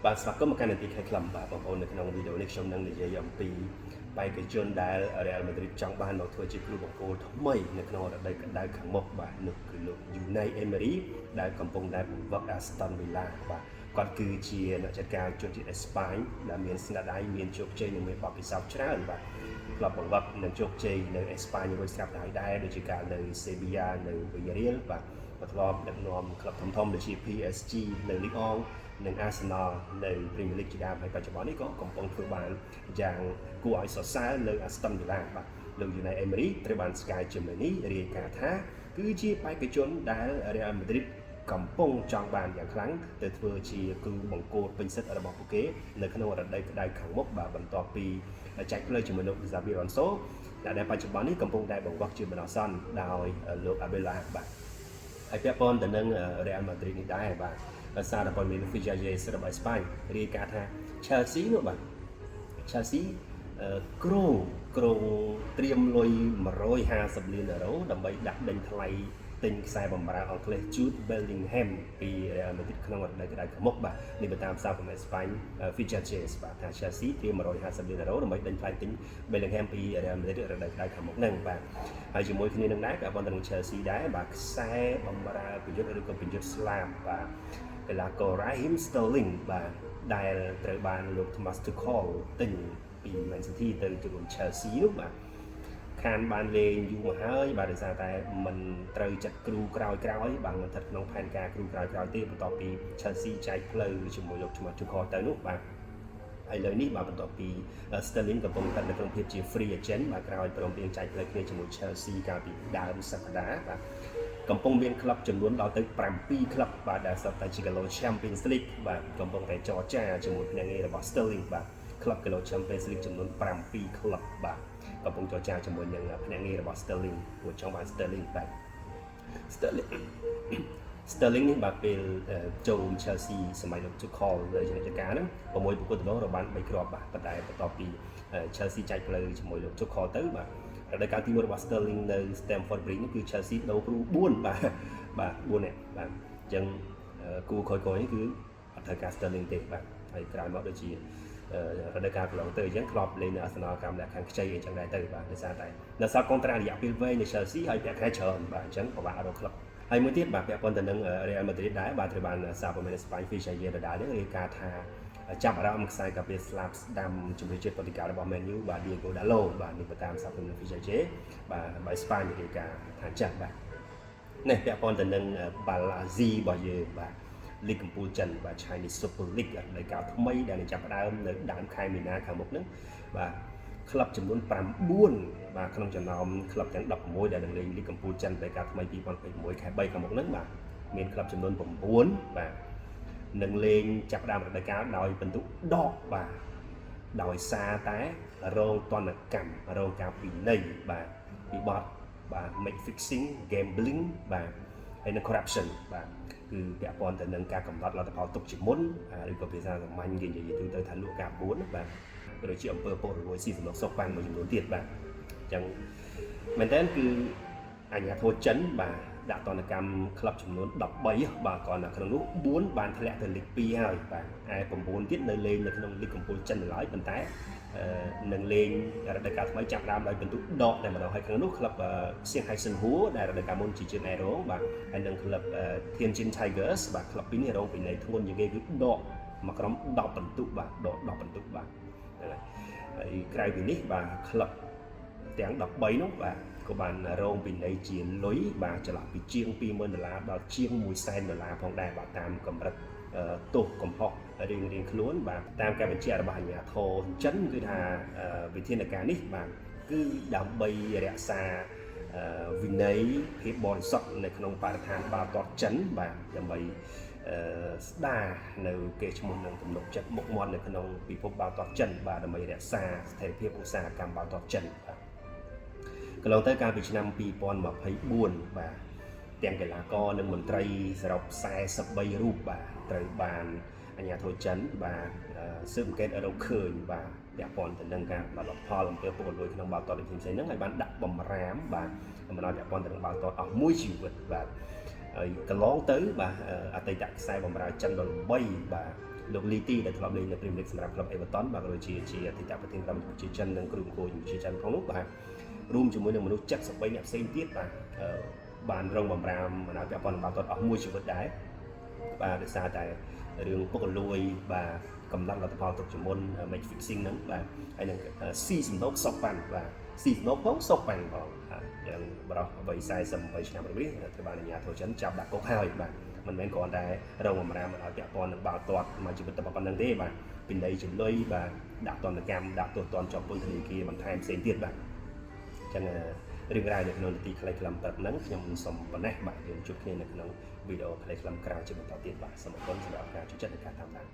បាទស្វាគមន៍មកកាន់នីតិខែខ្លឹមបាទបងប្អូននៅក្នុងវីដេអូនេះខ្ញុំនឹងនិយាយអំពីបេក្ខជនដែល Real Madrid ចង់បានមកធ្វើជាគ្រូបង្គោលថ្មីនៅក្នុងរដូវក្តៅខាងមុខបាទនោះគឺលោក Unai Emery ដែលកំពុងតែបង្វឹក Aston Villa បាទគាត់គឺជាអ្នកចាត់ការជនជាតិអេស្ប៉ាញដែលមានស្នាដៃមានជោគជ័យនិងមានបទពិសោធន៍ច្រើនបាទក្លឹបបង្វឹកនិងជោគជ័យនៅអេស្ប៉ាញរួចស្រាប់ហើយដែរដូចជាការនៅ Sevilla នៅ Villarreal បាទក៏ធ្លាប់ដឹកនាំក្លឹបធំៗដូចជា PSG នៅ Ligue 1 និង Arsenal នៅ Premier League ជាដើមហើយបច្ចុប្បន្ននេះក៏កំពុងធ្វើបានយ៉ាងគួរឲ្យសរសើរនៅ Aston Villa បាទលោក Unai Emery ត្រូវបាន Sky Germany រាយការណ៍ថាគឺជាបេក្ខជនដែល Real Madrid កំពុងចង់បានយ៉ាងខ្លាំងទៅធ្វើជាគ្រូបង្គោលពេញសិទ្ធិរបស់ពួកគេនៅក្នុងរដូវក្តៅខាងមុខបាទបន្ទាប់ពីចែកផ្លូវជាមួយលោក Xabi Alonso ដែលបច្ចុប្បន្ននេះកំពុងតែបង្វឹកជាបណ្ដោះអាសន្នដោយលោក Abela បាទហើយពាក់ព័ន្ធទៅនឹង Real Madrid នេះដែរបាទសារព័ត៌មាន Fichajes របស់អេស្ប៉ាញរាយការណ៍ថា Chelsea នោះបាទ Chelsea ក្រុងត្រៀមលុយ150 លានអឺរ៉ូដើម្បីដាក់ដេញថ្លៃទិញខ្សែបម្រើអង់គ្លេស Jude Bellingham ពី Real Madrid ក្នុងរដូវក្តៅខាងមុខបាទនេះបើតាមសារព័ត៌មានអេស្ប៉ាញ Fichajes បាទថា Chelsea ត្រៀម150 លានអឺរ៉ូដើម្បីដេញថ្លៃទិញ Bellingham ពី Real Madrid រដូវក្តៅខាងមុខហ្នឹងបាទហើយជាមួយគ្នានឹងដែរក៏បន្តនឹង Chelsea ដែរបាទខ្សែបម្រើប្រយុទ្ធឬក៏ប្រយុទ្ធស្លាបបាទកីឡាករ Raheem Sterling បាទដែលត្រូវបានលោក Thomas Tuchel ទិញពី Man City ទៅជាមួយ Chelsea នោះបាទខានបានលេងយូរមកហើយបាទដោយសារតែมันត្រូវចាត់គ្រូក្រោយបាទមិនស្ថិតក្នុងផែនការគ្រូក្រោយទេបន្ទាប់ពី Chelsea ចែកផ្លូវជាមួយលោក Thomas Tuchel ទៅនោះបាទហើយលើនេះបាទបន្ទាប់ពី Sterling កំពុងស្ថិតនៅក្នុងភាពជា free agent បាទក្រោយព្រមព្រៀងចែកផ្លូវគ្នាជាមួយ Chelsea កាលពីដើមសប្តាហ៍បាទកំពុងមានក្លឹបចំនួនដល់ទៅ7ក្លឹបបាទដែលសុទ្ធតែជាគីឡូ Champions League បាទកំពុងតែចរចាជាមួយភ្នាក់ងាររបស់ Sterling បាទក្លឹបគីឡូ Champions League ចំនួន7ក្លឹបបាទកំពុងចរចាជាមួយនឹងភ្នាក់ងាររបស់ Sterling ពួកចង់បាន Sterling បាទ Sterling នេះបាទពេលចូល Chelsea សម័យលោក Tuchel នៅជាអ្នកការហ្នឹង6ប្រកួតដំណោះរបាន3គ្រាប់បាទប៉ុន្តែបន្ទាប់ពី Chelsea ចែកផ្លូវជាមួយលោក Tuchel ទៅបាទរដូវកាលទី1របស់ Sterling នៅ Stamford Bridge នេះគឺ Chelsea ដូរគ្រូ4បាទ4នាក់បាទអញ្ចឹងគូក្រោយៗនេះគឺអត់ត្រូវការ Sterling ទេបាទហើយក្រោយមកដូចជារដូវកាលកន្លងទៅអញ្ចឹងធ្លាប់លេងនៅ Arsenal កម្មលក្ខខណ្ឌខ្ចីអញ្ចឹងដែរទៅបាទដោយសារតែនៅសាលកុងត្រារយៈពេលវែងនៅ Chelsea ហើយពាក់ខែច្រើនបាទអញ្ចឹងពិបាករកក្លឹបហើយមួយទៀតបាទពាក់ព័ន្ធទៅនឹង Real Madrid ដែរបាទត្រូវបានសារព័ត៌មាន Spain Fichajes ដដែលនេះរាយការណ៍ថាចាប់អារម្មណ៍ខ្សែការពារស្លាប់ស្ដាំជំនឿជាតិបដិការរបស់ Man U បាទ Diego Dalot បាទនេះតាមសារព័ត៌មាន Fichajes បាទ Spain រាយការណ៍ថាចាស់បាទនេះពាក់ព័ន្ធទៅនឹង Balazi របស់យើងបាទលីកកំពូលចិនបាទ Chinese Super League នៃកាលថ្មីដែលនឹងចាប់ផ្ដើមនៅដើមខែមីនាខាងមុខហ្នឹងបាទក្លឹបចំនួន9បាទក្នុងចំណោមក្លឹបទាំង16ដែលនឹងលេងលីកកំពូលចិននៃកាលថ្មី2021ខែ3ខាងមុខហ្នឹងបាទមានក្លឹបចំនួន9បាទនឹងលេងចាប់ផ្ដើមរដូវកាលដោយពិន្ទុដកបាទដោយសារតែរងទណ្ឌកម្មរងការពិន័យបាទពីបទបាទ match fixing gambling បាទហើយនិង corruption បាទគឺពាក់ព័ន្ធទៅនឹងការកំណត់លទ្ធផលទុកជាមុនឬក៏ភាសាសាមញ្ញគេនិយាយទូទៅថាលក់ការបួនបាទក៏ដូចជាអំពើពុករលួយស៊ីសំណុកសុកប៉ាន់មួយចំនួនទៀតបាទអញ្ចឹងមែនតើគឺអាជ្ញាធរចិនបាទដាក់ទណ្ឌកម្មក្លឹបចំនួន13បាទគ្រាន់តែក្នុងនោះ4បានធ្លាក់ទៅលីក2ហើយបាទឯ9ទៀតនៅលេងនៅក្នុងលីកកំពូលចិននៅឡើយប៉ុន្តែនឹងលេងរដូវកាលថ្មីចាប់ដើមដោយពិន្ទុដកតែម្ដងហើយក្នុងនោះក្លឹប Shanghai Shenhua ដែលរដូវកាលមុនជាជើងអេរ៉ូបាទហើយនឹងក្លឹប Tianjin Tigers បាទក្លឹបពីរនេះរងពិន័យធ្ងន់ជាងគេគឺដកមកក្រុម10ពិន្ទុបាទដក10ពិន្ទុបាទហើយក្រៅពីនេះបាទក្លឹបទាំង13នោះបាទក៏បានរងពិន័យជាលុយបាទចន្លោះពីជាង$20000ដល់ជាង$100,000ផងដែរបាទតាមកម្រិតទោសកំហុសរៀងខ្លួនបាទតាមការបញ្ជាក់របស់អាជ្ញាធរចិនគឺថាវិធានការនេះបាទគឺដើម្បីរក្សាវិន័យភាពបរិសុទ្ធនៅក្នុងបរិស្ថានបាល់ទាត់ចិនបាទដើម្បីស្ដារនៅកេរ្តិ៍ឈ្មោះនិងទំនុកចិត្តមុខមាត់នៅក្នុងពិភពបាល់ទាត់ចិនបាទដើម្បីរក្សាស្ថិរភាពឧស្សាហកម្មបាល់ទាត់ចិនបាទកន្លងទៅកាលពីឆ្នាំ2024បាទទាំងកីឡាករនិងមន្ត្រីសរុប43រូបបាទត្រូវបានអាជ្ញាធរចិនបាទស៊ើបអង្កេតរកឃើញបាទពាក់ព័ន្ធទៅនឹងការផលិតផលអំពើពុករលួយក្នុងបាល់ទាត់ផ្សេងៗហ្នឹងហើយបានដាក់បំរាមបាទមិនឲ្យពាក់ព័ន្ធទៅនឹងបាល់ទាត់អស់មួយជីវិតបាទហើយកន្លងទៅបាទអតីតខ្សែបម្រើចិនដ៏ល្បីបាទ លោកលីទីដែលធ្លាប់លេងនៅ Premier League សម្រាប់ក្លឹប Everton បាទក៏ដូចជាអតីតប្រធានក្រុមប្រជាចិននិងគ្រូអង្គប្រជាចិនផងនោះបាទរួមជាមួយនឹងមនុស្ស73អ្នកផ្សេងទៀតបាទបានរងបំរាមបណ្ដាលពាក់ព័ន្ធនឹងបាល់ទាត់អស់មួយជីវិតដែរបាទដោយសារតែរឿងពុករលួយបាទកំណត់លទ្ធផលទុកជាមុន match fixing ហ្នឹងបាទហើយនឹងស៊ីសំណូកសុកប៉ាន់បាទស៊ីសំណូកផងសុកប៉ាន់ផងយ៉ាងបរិះវ័យ48ឆ្នាំរបស់នេះត្រូវបានអាជ្ញាធរចិនចាប់ដាក់គុកហើយបាទមិនមែនគ្រាន់តែរងបំរាមឲ្យពាក់ព័ន្ធនឹងបាល់ទាត់មួយជីវិតតែប៉ុណ្្នឹងទេបាទពីនៃជំលុយបាទដាក់ទណ្ឌកម្មដាក់ទោសទណ្ឌជាប់ពន្ធនាគារបន្ថែមផ្សេងទៀតបាទអញ្ចឹងរឿងរ៉ាវនៅក្នុងនីតិខ្លីខ្លឹមព្រឹកហ្នឹងខ្ញុំសូមប៉ុណ្ណេះបាទយើងជួបគ្នានៅក្នុងវីដេអូខ្លីខ្លឹមក្រោយជាបន្តទៀតបាទសូមអរគុណសម្រាប់ការជួយចិត្តនិងការតាមដាន